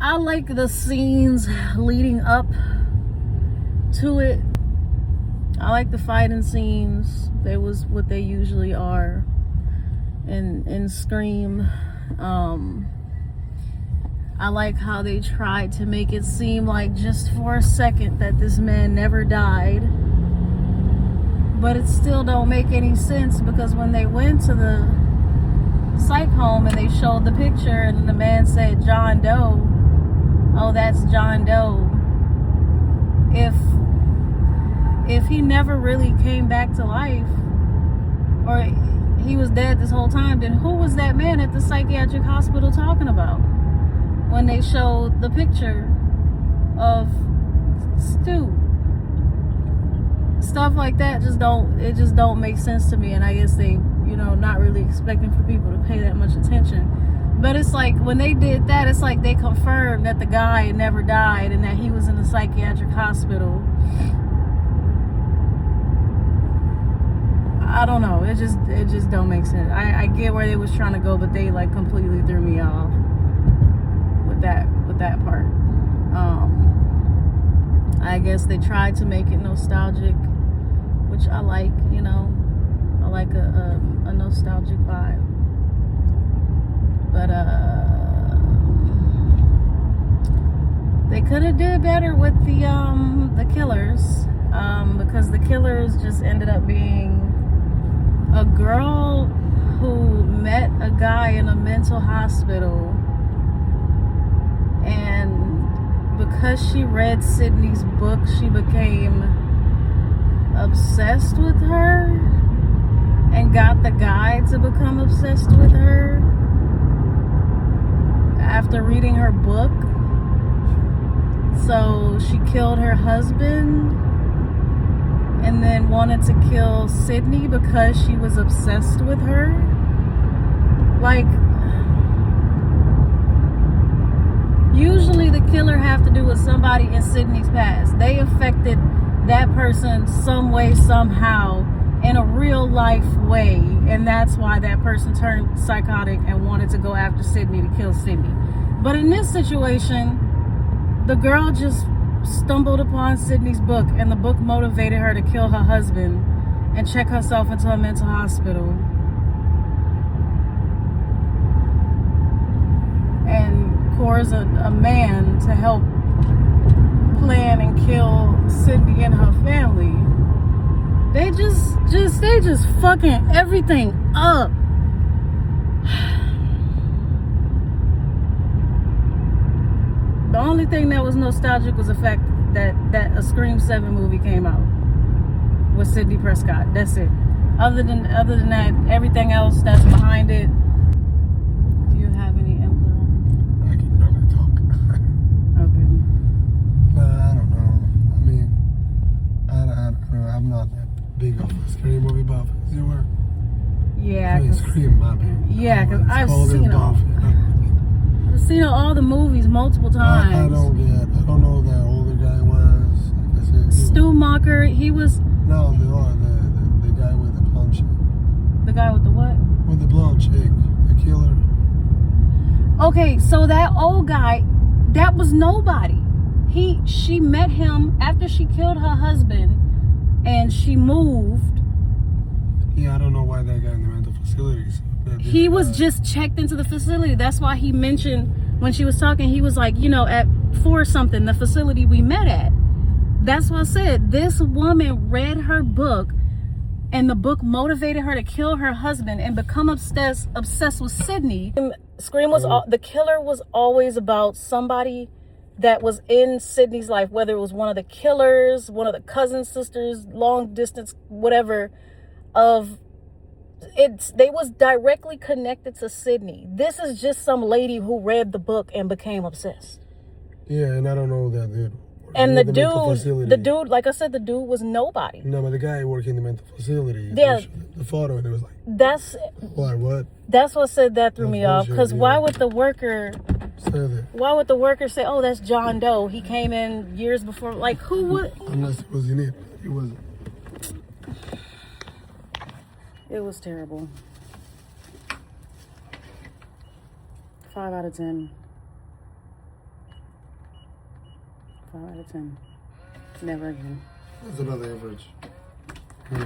I like the scenes leading up to it. I like the fighting scenes. They was what they usually are in Scream. I like how they tried to make it seem like just for a second that this man never died. But it still don't make any sense, because when they went to the psych home and they showed the picture and the man said John Doe, oh, that's John Doe. If he never really came back to life, or he was dead this whole time, then who was that man at the psychiatric hospital talking about when they showed the picture of Stu? Stuff like that just don't make sense to me. And I guess they, not really expecting for people to pay that much attention. But it's like when they did that, it's like they confirmed that the guy never died and that he was in a psychiatric hospital. I don't know. It just don't make sense. I get where they was trying to go, but they like completely threw me off with that part. I guess they tried to make it nostalgic, which I like. I like a nostalgic vibe. But they could have did better with the killers, because the killers just ended up being a girl who met a guy in a mental hospital, and because she read Sydney's book, she became obsessed with her and got the guy to become obsessed with her after reading her book. So she killed her husband and then wanted to kill Sydney because she was obsessed with her. Like, usually the killer have to do with somebody in Sydney's past. They affected that person some way, somehow, in a real life way, and that's why that person turned psychotic and wanted to go after Sydney to kill Sydney. But in this situation, the girl just stumbled upon Sydney's book, and the book motivated her to kill her husband and check herself into a mental hospital. And coerce a man to help plan and kill Sydney and her family. They just fucking everything up. The only thing that was nostalgic was the fact that a Scream 7 movie came out with Sidney Prescott. That's it. Other than that, everything else that's behind it. Do you have any input on I can barely talk. Okay. I don't know. I mean, I don't know. I'm not that big of a Scream movie buff as you were. Yeah. I mean, Scream, my bad. Yeah, because I've seen all. I've seen all the movies multiple times. I don't know who that older guy was. Like I said, Stu Mocker, he was. No, the guy with the blonde chick. The guy with the what? With the blonde chick, the killer. Okay, so that old guy, that was nobody. She met him after she killed her husband, and she moved. Yeah, I don't know why that guy in the mental facilities. He was just checked into the facility. That's why he mentioned when she was talking, he was like, at 4 something, the facility we met at. That's what I said. This woman read her book, and the book motivated her to kill her husband and become obsessed with Sydney. Scream was the killer was always about somebody that was in Sydney's life, whether it was one of the killers, one of the cousin sisters, long distance, whatever. They was directly connected to Sydney. This is just some lady who read the book and became obsessed. Yeah, and I don't know that dude. And the dude, like I said, the dude was nobody. No, but the guy working in the mental facility. Yeah. The photo, and it was like. That's. What? That's what said that threw me off. Because why would the worker? Say that. Why would the worker say, "Oh, that's John Doe. He came in years before"? Like, who would? Unless it was in it. It wasn't. It was terrible. 5 out of 10. 5 out of 10. Never again. That's about the average. Yeah.